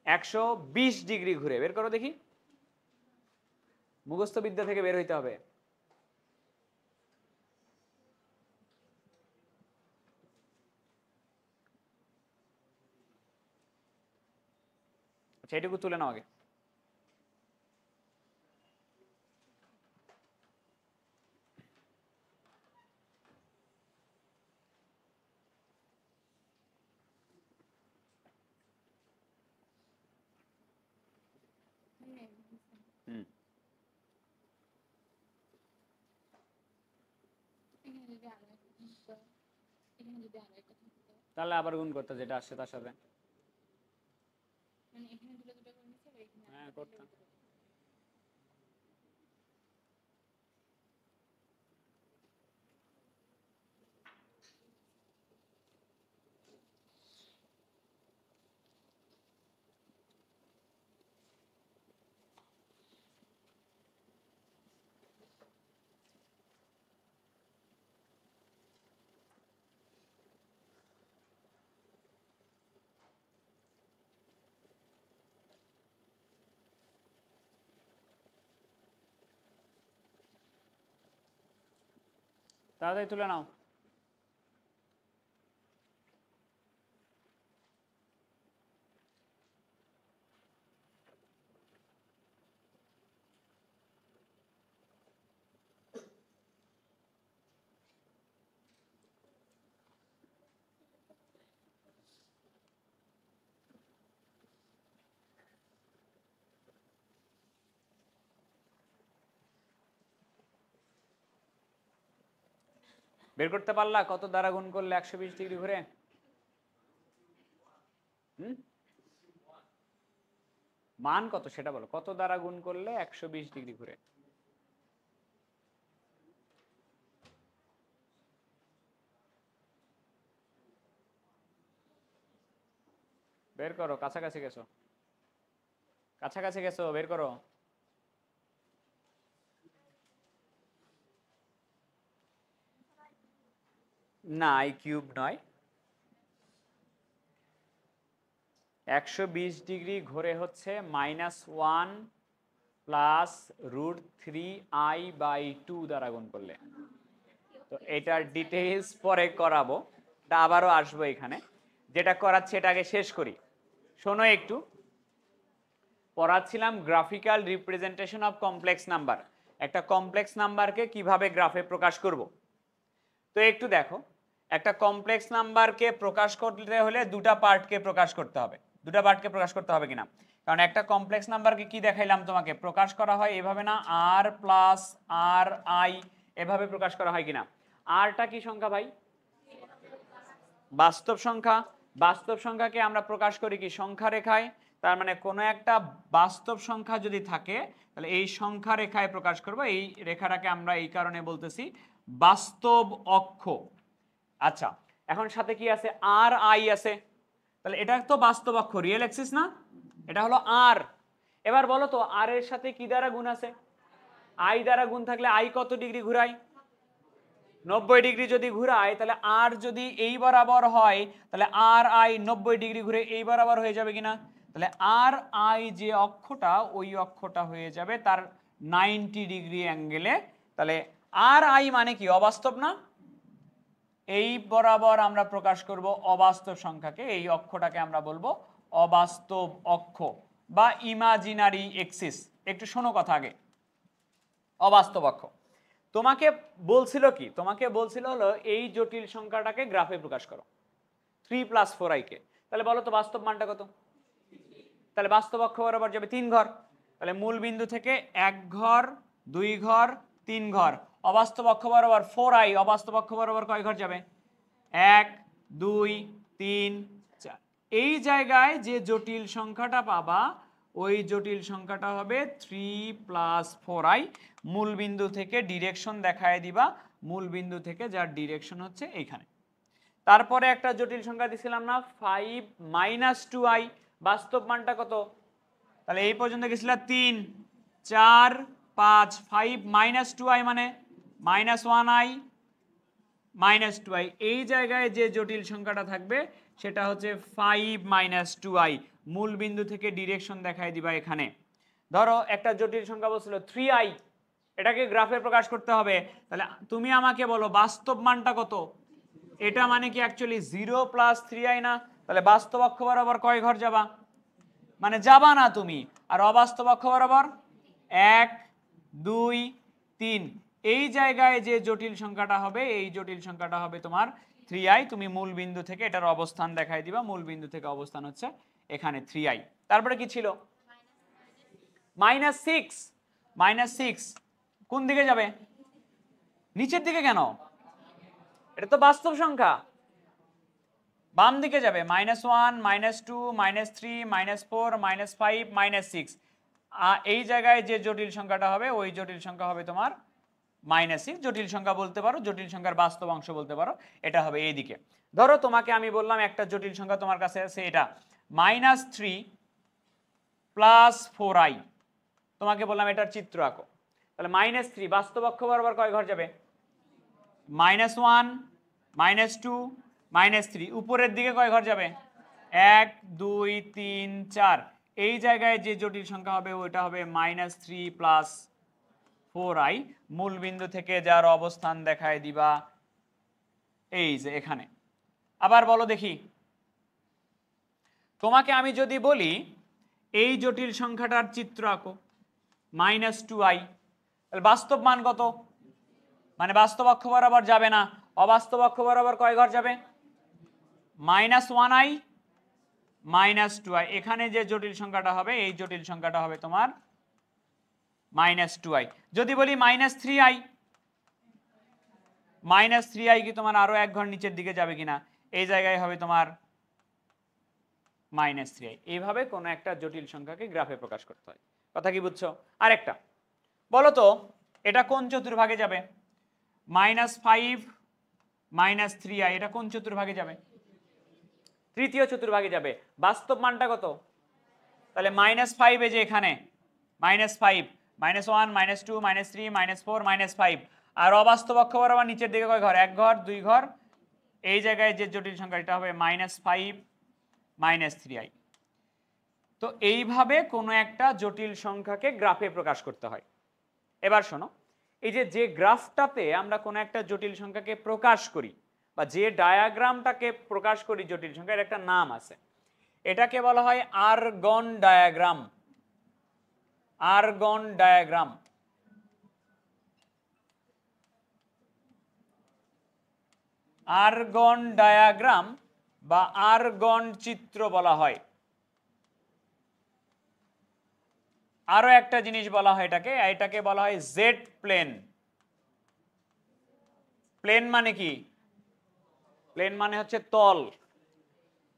[SPEAKER 1] 120 ডিগ্রি ঘুরে? বের করো দেখি। মুখস্থ বিদ্যা থেকে বের হইতে হবে। আচ্ছা, এটুকু তুলে নাও আগে। তাহলে আবার গুণ করতে, যেটা আসছে তার সাথে। হ্যাঁ, করতাম। তাড়াতাড়ি তুলে নাও। বের করতে পারলা কত দ্বারা গুণ করলে 120 ডিগ্রি ঘুরে? মান কত সেটা বলো, কত দ্বারা গুণ করলে 120 ডিগ্রি ঘুরে? বের করো, কাছাকাছি গেছো, কাছাকাছি গেছো, বের করো। না, i কিউব নয়, 120 ডিগ্রি ঘুরে হচ্ছে -1 প্লাস √3i/2 দ্বারা গুণ করলে। তো এটার ডিটেইলস পরে করাবো, এটা আবারও আসবো এখানে। যেটা করাচ্ছি এটা আগে শেষ করি, শোনো একটু। পড়াচ্ছিলাম graphical representation of complex number, একটা কমপ্লেক্স নাম্বারকে কিভাবে গ্রাফে প্রকাশ করব। তো একটু দেখো, একটা কমপ্লেক্স নাম্বারকে প্রকাশ করতে হলে দুটা পার্টকে প্রকাশ করতে হবে, দুটা পার্টকে প্রকাশ করতে হবে কিনা, কারণ একটা কমপ্লেক্স নাম্বারকে কি দেখাইলাম তোমাকে, প্রকাশ করা হয় এভাবে না, আর প্লাস আর আই, এভাবে প্রকাশ করা হয় কিনা। আরটা কি সংখ্যা ভাই? বাস্তব সংখ্যা। বাস্তব সংখ্যাকে আমরা প্রকাশ করি কি সংখ্যা রেখায়, তার মানে কোনো একটা বাস্তব সংখ্যা যদি থাকে তাহলে এই সংখ্যা রেখায় প্রকাশ করব। এই রেখাটাকে আমরা এই কারণে বলতেছি বাস্তব অক্ষ। আচ্ছা, এখন সাথে কি আছে, আর আই আছে, তাহলে এটা তো বাস্তব অক্ষ, রিয়েল অ্যাক্সিস না, এটা হলো আর। এবার বলো তো আর এর সাথে কি দ্বারা গুণ আছে? আই দ্বারা গুণ থাকলে আই কত ডিগ্রি ঘুরায়? 90 ডিগ্রি যদি ঘুরায় তাহলে আর যদি এই বরাবর হয় তাহলে আর আই 90 ডিগ্রি ঘুরে এই বরাবর হয়ে যাবে কিনা, তাহলে আর আই যে অক্ষটা ওই অক্ষটা হয়ে যাবে তার 90 ডিগ্রি অ্যাঙ্গেলে। তাহলে আর আই মানে কি, অবাস্তব না? এই বরাবর আমরা প্রকাশ করব অবাস্তব সংখ্যাকে, এই অক্ষটাকে আমরা বলবো অবাস্তব অক্ষ বা ইমাজিনারি এক্সিস। একটু শোনো কথা আগে, অবাস্তব অক্ষ তোমাকে বলছিল কি, তোমাকে বলছিল হলো এই জটিল সংখ্যাটাকে গ্রাফে প্রকাশ করো 3 + 4i কে। তাহলে বলো তো বাস্তব মানটা কত? তাহলে বাস্তব অক্ষ বরাবর যাবে 3 ঘর, তাহলে মূল বিন্দু থেকে 1 ঘর 2 ঘর 3 ঘর, অবাস্তব অক্ষ বরাবর 4i, অবাস্তব অক্ষ বরাবর কয় ঘর যাবে? 1 2 3 4। এই জায়গায় যে জটিল সংখ্যাটা পাবা ওই জটিল সংখ্যাটা হবে 3 + 4i। মূল বিন্দু থেকে ডিরেকশন দেখায় দিবা, মূল বিন্দু থেকে যার ডিরেকশন হচ্ছে এইখানে। তারপরে একটা জটিল সংখ্যা দিছিলাম না 5 - 2i, বাস্তব মানটা কত? তাহলে এই পর্যন্ত গেছিল 3 4 5, 5 - 2i মানে -1i -2i। এই জায়গায় যে জটিল সংখ্যাটা থাকবে সেটা হচ্ছে 5 - 2i। মূল বিন্দু থেকে ডিরেকশন দেখায় দিবা এখানে। ধরো একটা জটিল সংখ্যা বলছিল 3i, এটাকে গ্রাফে প্রকাশ করতে হবে, তাহলে তুমি আমাকে বলো বাস্তব মানটা কত? এটা মানে কি অ্যাকচুয়ালি 0 + 3i না, তাহলে বাস্তব অক্ষ বরাবর কয় ঘর যাবা? মানে যাবা না তুমি। আর অবাস্তব অক্ষ বরাবর 1 2 3। এই জায়গায় যে জটিল সংখ্যাটা হবে এই জটিল সংখ্যাটা হবে তোমার 3i। তুমি মূল বিন্দু থেকে এটার অবস্থান দেখাই দিবা, মূল বিন্দু থেকে অবস্থান হচ্ছে এখানে 3i। তারপরে কি ছিল? -6। -6 কোন দিকে যাবে? নিচের দিকে কেন? এটা তো বাস্তব সংখ্যা, বাম দিকে যাবে। -1 -2 -3 -4 -5 -6। এই জায়গায় যে জটিল সংখ্যাটা হবে ওই জটিল সংখ্যা হবে তোমার -6। জটিল সংখ্যা বলতে পারো, জটিল সংখ্যার বাস্তব অংশ বলতে পারো, এটা হবে এইদিকে। ধরো তোমাকে আমি বললাম একটা জটিল সংখ্যা তোমার কাছে আছে এটা -3 + 4i, তোমাকে বললাম এটার চিত্র আঁকো। তাহলে -3 বাস্তব অক্ষ বরাবর কয় ঘর যাবে? -1 -2 -3। উপরের দিকে কয় ঘর যাবে? 1 2 3 4। এই জায়গায় যে জটিল সংখ্যা হবে ওইটা হবে -3 + 4i। মূল বিন্দু থেকে যার অবস্থান দেখায় দিবা এই যে এখানে। আবার বলো দেখি, তোমাকে আমি যদি বলি এই জটিল সংখ্যাটার চিত্র আঁকো -2i, তাহলে বাস্তব মান কত? মানে বাস্তব অক্ষ বরাবর যাবে না, অবাস্তব অক্ষ বরাবর কয় ঘর যাবে? -1i -2i। এখানে যে জটিল সংখ্যাটা হবে এই জটিল সংখ্যাটা হবে তোমার -2i। যদি বলি -3i, -3i কি তোমার আরো 1 ঘর নিচের দিকে যাবে কিনা? এই জায়গায় হবে তোমার -3i। এইভাবে কোনো একটা জটিল সংখ্যাকে গ্রাফে প্রকাশ করতে হয়। কথা কি বুঝছো? আরেকটা বলো তো, এটা কোন চতুর্ভাগে যাবে? -5 -3i এটা কোন চতুর্ভাগে যাবে? তৃতীয় চতুর্ভাগে যাবে। বাস্তব মানটা কত? তাহলে -5 এই যে এখানে -5, -1, -2, -3, -4, -5, আর অবাস্তব অক্ষ বরাবর নিচের দিকে কয় ঘর? 1 ঘর, 2 ঘর। এই জায়গায় যে জটিল সংখ্যা এটা হবে -5 -3i। তো এইভাবে কোনো একটা জটিল সংখ্যাকে গ্রাফে প্রকাশ করতে হয়। এবার শোনো, এই যে গ্রাফটাতে আমরা কোনো একটা জটিল সংখ্যাকে প্রকাশ করি বা যে ডায়াগ্রামটাকে প্রকাশ করি জটিল সংখ্যার একটা নাম আছে, এটাকে বলা হয় argon diagram. Argon diagram. Argon diagram বা আর্গন চিত্র বলা হয়। আরো একটা জিনিস বলা হয় এটাকে বলা হয় জেড প্লেন। প্লেন মানে কি? প্লেন মানে হচ্ছে তল,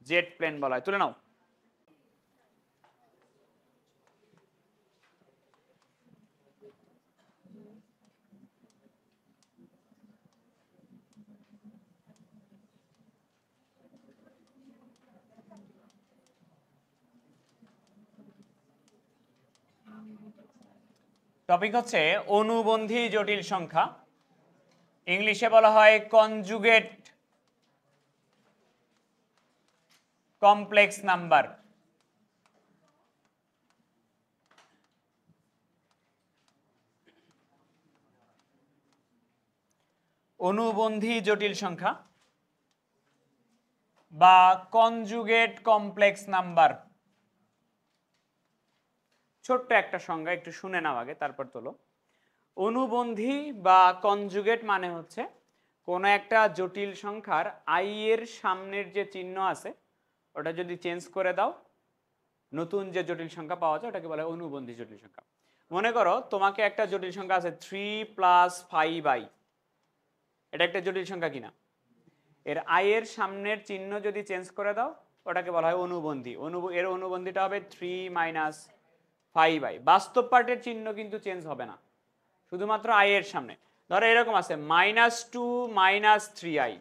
[SPEAKER 1] জেড প্লেন বলা হয়। তুলে নাও। টপিক হচ্ছে অনুবন্ধী জটিল সংখ্যা, ইংলিশে বলা হয় কনজুগেট কমপ্লেক্স নাম্বার। অনুবন্ধী জটিল সংখ্যা বা কনজুগেট কমপ্লেক্স নাম্বার। ছোট্ট একটা সংজ্ঞা একটু শুনে নাও আগে, তারপর তোলো। অনুবন্ধী বা কনজুগেট মানে হচ্ছে কোনো একটা জটিল সংখ্যার আই এর সামনের যে চিহ্ন আছে ওটা যদি চেঞ্জ করে দাও, নতুন যে জটিল সংখ্যা পাওয়া যায় ওটাকে বলা হয় অনুবন্ধী জটিল সংখ্যা। মনে করো তোমাকে একটা জটিল সংখ্যা আছে 3 + 5i, এটা একটা জটিল সংখ্যা কিনা? এর আই এর সামনের চিহ্ন যদি চেঞ্জ করে দাও ওটাকে বলা হয় অনুবন্ধী। এর অনুবন্ধীটা হবে 3 - 5i। বাস্তব পার্টের চিহ্ন কিন্তু চেঞ্জ হবে না, শুধুমাত্র আই এর সামনে। ধরো এরকম আছে -2 - 3i,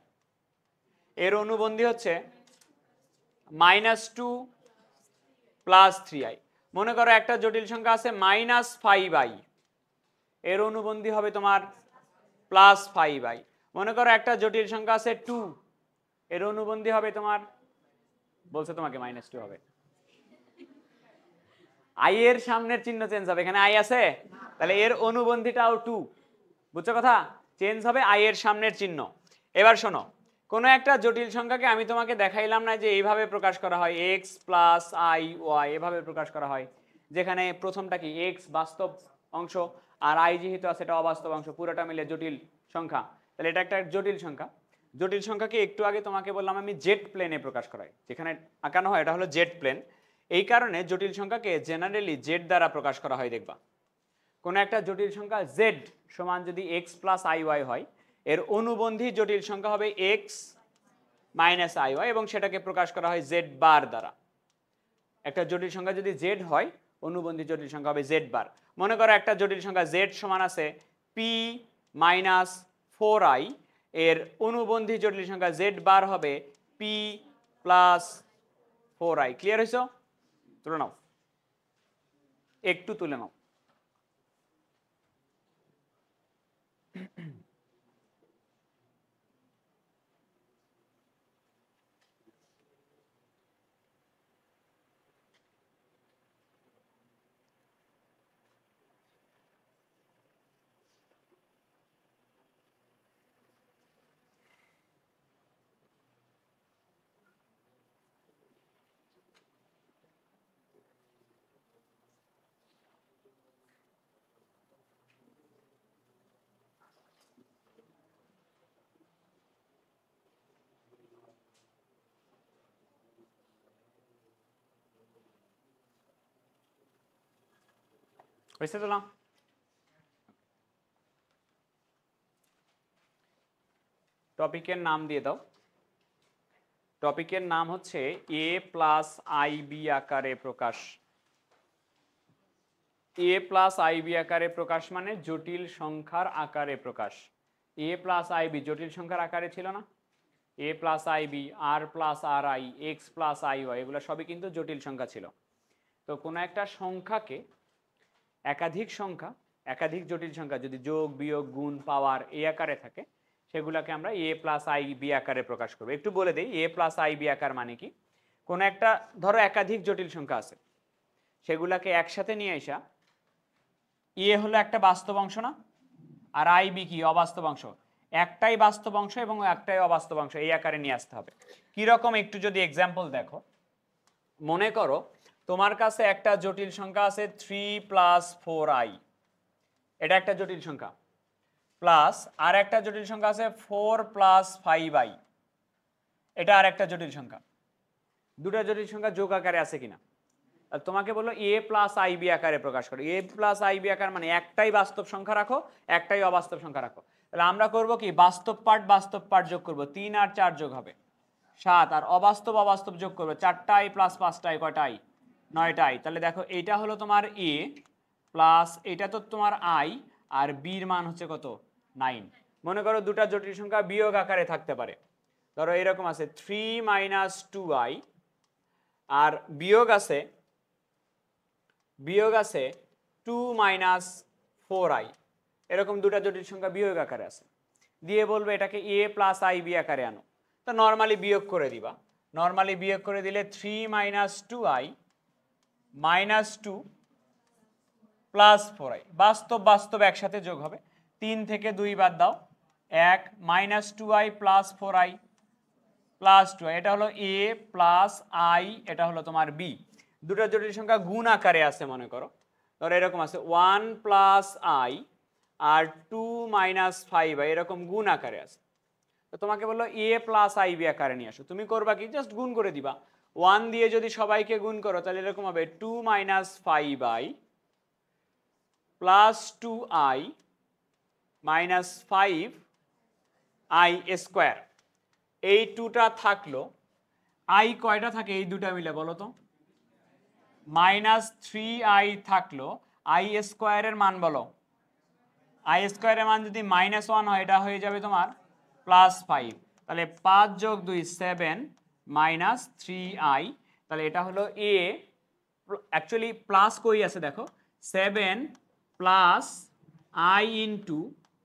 [SPEAKER 1] এর অনুবন্ধী হচ্ছে -2 + 3i। মনে করো একটা জটিল সংখ্যা আছে -5i, এর অনুবন্ধী হবে তোমার +5i। মনে করো একটা জটিল সংখ্যা আছে 2, এর অনুবন্ধী হবে তোমার, বলছে তোমাকে -2 হবে। আই এর সামনের চিহ্ন চেঞ্জ হবে, এখানে আই আছে তাহলে এর অনুবন্ধীটাও 2। বুঝছো কথা? চেঞ্জ হবে আই এর সামনের চিহ্ন। এবার শোনো, কোনো একটা জটিল সংখ্যাকে আমি তোমাকে দেখাইলাম না যে এইভাবে প্রকাশ করা হয় x + i y, এভাবে প্রকাশ করা হয়, যেখানে প্রথমটা কি x বাস্তব অংশ আর i যেহেতু আছে এটা অবাস্তব অংশ, পুরোটা মিলে জটিল সংখ্যা। তাহলে এটা একটা জটিল সংখ্যা। জটিল সংখ্যাকে একটু আগে তোমাকে বললাম আমি জেড প্লেনে প্রকাশ করাই, যেখানে আঁকানো হয় এটা হলো জেড প্লেন। এই কারণে জটিল সংখ্যাকে জেনারেলি জেড দ্বারা প্রকাশ করা হয়। দেখবা কোনো একটা জটিল সংখ্যা z সমান যদি x + iy হয়, এর অনুবন্ধী জটিল সংখ্যা হবে x - iy এবং সেটাকে প্রকাশ করা হয় z বার দ্বারা। একটা জটিল সংখ্যা যদি z হয়, অনুবন্ধী জটিল সংখ্যা হবে z বার। মনে করো একটা জটিল সংখ্যা z সমান আছে p - 4i, এর অনুবন্ধী জটিল সংখ্যা z বার হবে p + 4i। ক্লিয়ার হয়েছে? তুলে নাও, একটু তুলে নাও। হয়েছে তো না? টপিকের নাম দিয়ে দাও টপিকের নাম হচ্ছে এ প্লাস আই বি আকারে প্রকাশ। এ প্লাস আই বি আকারে প্রকাশ মানে জটিল সংখ্যার আকারে প্রকাশ। এ প্লাস আই বি জটিল সংখ্যার আকারে ছিল না? A plus I B, R plus R I, X plus I Y, এগুলো সবই কিন্তু জটিল সংখ্যা ছিল। তো কোনো একটা সংখ্যাকে একাধিক সংখ্যা, একাধিক জটিল সংখ্যা যদি যোগ বিয়োগ গুণ পাওয়ার এই আকারে থাকে, সেগুলোকে আমরা এ প্লাস আই বি আকারে প্রকাশ করবো। একটু বলে দিই এ প্লাস আই বি আকার মানে কি। কোনো একটা ধরো একাধিক জটিল সংখ্যা আছে, সেগুলাকে একসাথে নিয়ে আসা, এ হলো একটা বাস্তব অংশ না, আর আই বি কি অবাস্তব অংশ, একটাই বাস্তব অংশ এবং একটাই অবাস্তব অংশ, এই আকারে নিয়ে আসতে হবে। কিরকম একটু যদি এক্সাম্পল দেখো, মনে করো তোমার কাছে একটা জটিল সংখ্যা আছে 3 প্লাস 4i, এটা একটা জটিল সংখ্যা, প্লাস আর একটা জটিল সংখ্যা আছে 4 প্লাস 5i, এটা আর একটা জটিল সংখ্যা। দুটা জটিল সংখ্যা যোগ আকারে আছে কিনা, তোমাকে বললো এ প্লাস আই বি আকারে প্রকাশ করো। এ প্লাস আই বি আকার মানে একটাই বাস্তব সংখ্যা রাখো, একটাই অবাস্তব সংখ্যা রাখো। তাহলে আমরা করব কি, বাস্তব পার্ট যোগ করব, 3 আর 4 যোগ হবে 7, আর অবাস্তব যোগ করবে 4টাই প্লাস 5টাই, কয়টাই, 9টাই। তাহলে দেখো এইটা হলো তোমার এ প্লাস এটা তো তোমার আই, আর বির মান হচ্ছে কত, 9। মনে করো দুটা জটিল সংখ্যা বিয়োগ আকারে থাকতে পারে, ধরো এরকম আছে 3 মাইনাস 2i, আর বিয়োগ আছে 2 মাইনাস 4i, এরকম দুটা জটিল সংখ্যা বিয়োগ আকারে আছে। দিয়ে বলবে এটাকে এ প্লাস আই বি আকারে আনো, তো নর্মালি বিয়োগ করে দিবা। নর্মালি বিয়োগ করে দিলে 3 minus 2i minus 2 plus 4i, বাস্তব একসাথে যোগ হবে, 3 থেকে 2 বাদ দাও 1, minus 2i plus 4i plus 2i, এটা হলো এ প্লাস আই, এটা হলো তোমার বি। দুটো জটিল সংখ্যা গুণ আকারে আছে, মনে করো ধরো এরকম আছে 1 plus I R 2 minus 5i, এরকম গুণ আকারে আছে। তো তোমাকে বললো এ প্লাস আই বি আকারে নিয়ে আসো, তুমি করবা কি, জাস্ট গুণ করে দিবা। 1 দিয়ে যদি সবাইকে গুণ করো তাহলে এরকম হবে 2 minus 5i plus 2i minus 5i square. এই 2টা থাকলো, আই কয়টা থাকে এই দুটা মিলে বলো তো, মাইনাস 3i থাকলো, আই স্কোয়ারের মান বলো, আই স্কোয়ারের মান যদি -1 হয় এটা হয়ে যাবে তোমার +5, তাহলে 5 যোগ 2 7 মাইনাস 3i, তাহলে এটা হলো এ, অ্যাকচুয়ালি প্লাস কই আছে দেখো, 7 প্লাস i ইন্টু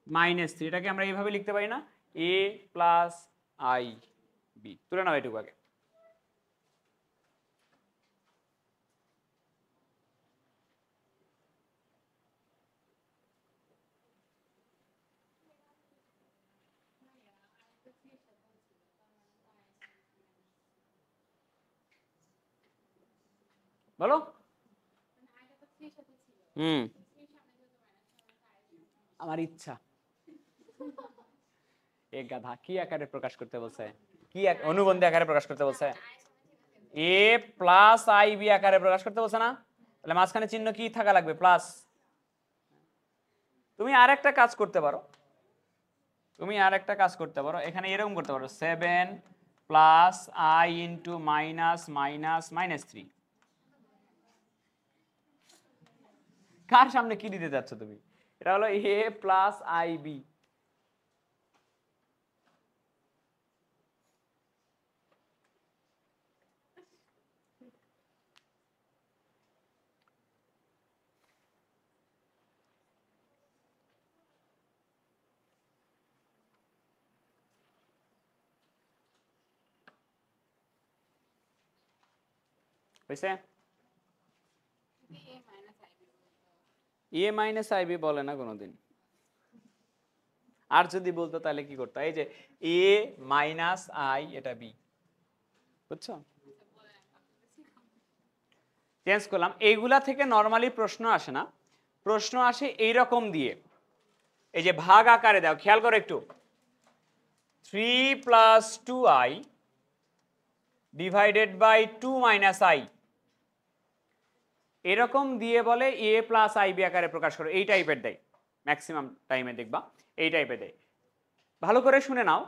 [SPEAKER 1] -3, এটাকে আমরা এইভাবে লিখতে পারি না, এ প্লাস আই বি। তুলে নাও এটুকু আগে। বলো। আমার ইচ্ছা, এক গাধা কি আকারে প্রকাশ করতে বলছে, কি অনুবন্ধী আকারে প্রকাশ করতে বলছে, এ প্লাস আই বি আকারে প্রকাশ করতে বলছে না, তাহলে মাঝখানে চিহ্ন কি থাকা লাগবে, প্লাস। তুমি আর একটা কাজ করতে পারো, এখানে এরকম করতে পারো 7 plus I into minus minus -3। কার সামনে কি দিতে যাচ্ছ তুমি, এটা হলো এ প্লাস আই বি। হয়েছে? এ মাইনাস আই বি বলে না কোনোদিন, আর যদি বলতো তাহলে কি করতো, এই যে এ মাইনাস আই, এটা বি, বুঝছো, চেঞ্জ করলাম। এইগুলা থেকে নর্মালি প্রশ্ন আসে না, প্রশ্ন আসে এইরকম দিয়ে, এই যে ভাগ আকারে দাও, খেয়াল করো একটু, 3 plus 2i divided by 2 minus i, এরকম দিয়ে বলে এ প্লাস আই বি আকারে প্রকাশ করো, এই টাইপের দেয় ম্যাক্সিমাম টাইমে, দেখবা এই টাইপের দেয়। ভালো করে শুনে নাও,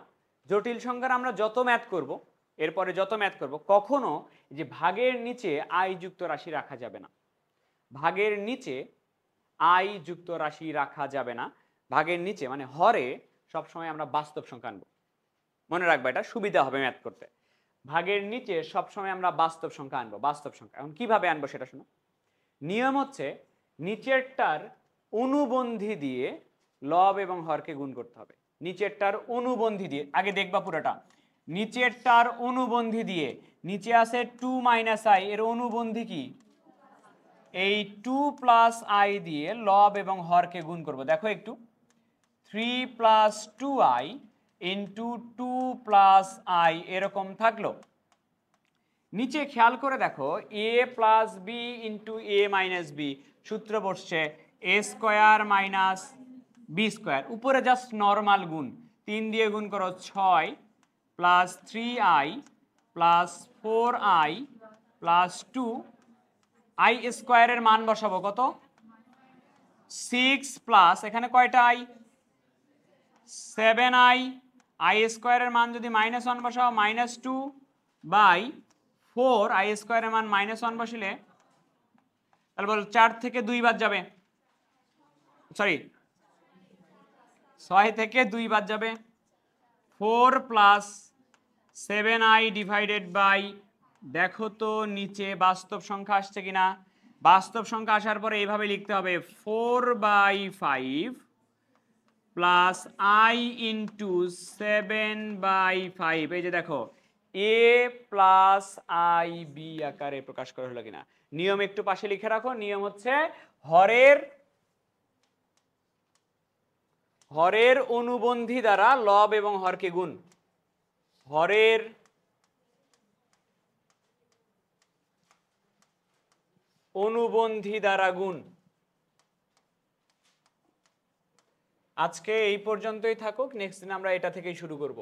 [SPEAKER 1] জটিল সংখ্যার আমরা যত ম্যাথ করব এরপরে যত ম্যাথ করব, কখনো যে ভাগের নিচে আই যুক্ত রাশি রাখা যাবে না। ভাগের নিচে আই যুক্ত রাশি রাখা যাবে না। ভাগের নিচে মানে হরে সবসময় আমরা বাস্তব সংখ্যা আনবো। মনে রাখবা, এটা সুবিধা হবে ম্যাথ করতে। ভাগের নিচে সবসময় আমরা বাস্তব সংখ্যা আনবো, বাস্তব সংখ্যা। এখন কিভাবে আনবো সেটা শোনো। নিয়ম হচ্ছে নিচেরটার অনুবন্ধী দিয়ে লব এবং হরকে গুণ করতে হবে। নিচেরটার অনুবন্ধী দিয়ে, আগে দেখবা পুরোটা। নিচেরটার অনুবন্ধী দিয়ে, নিচে আছে 2 - i, এর অনুবন্ধী কি? এই 2 + i দিয়ে লব এবং হরকে গুণ করব। দেখো একটু, 3 + 2i ইন্টু 2 + i এরকম থাকলো। নিচে খেয়াল করে দেখো, a + b into a - b, সূত্র বসছে a² - b²। উপরে জাস্ট নর্মাল গুণ, 3 দিয়ে গুণ করো 6 + 3i + 4i + 2, i² এর মান বসাবো কত? 6 প্লাস এখানে কয়টা i? 7i। i² এর মান যদি -1 বসাও, -2/4, i² এর মান -1 বসিলে তাহলে বল 4 থেকে 2 বাদ যাবে, সরি 6 থেকে 2 বাদ যাবে। 4 + 7i ডিভাইডেড বাই, দেখো তো নিচে বাস্তব সংখ্যা আসছে কিনা। বাস্তব সংখ্যা আসার পরে এইভাবে লিখতে হবে, 4/5 প্লাস i ইন্টু 7/5। এই যে দেখো, a প্লাস i b আকারে প্রকাশ করা হলো কিনা। নিয়ম একটু পাশে লিখে রাখো। নিয়ম হচ্ছে হরের অনুবন্ধী দ্বারা লব এবং হরকে গুণ। হরের অনুবন্ধী দ্বারা গুণ। আজকে এই পর্যন্তই থাকুক, নেক্সট দিন আমরা এটা থেকেই শুরু করব।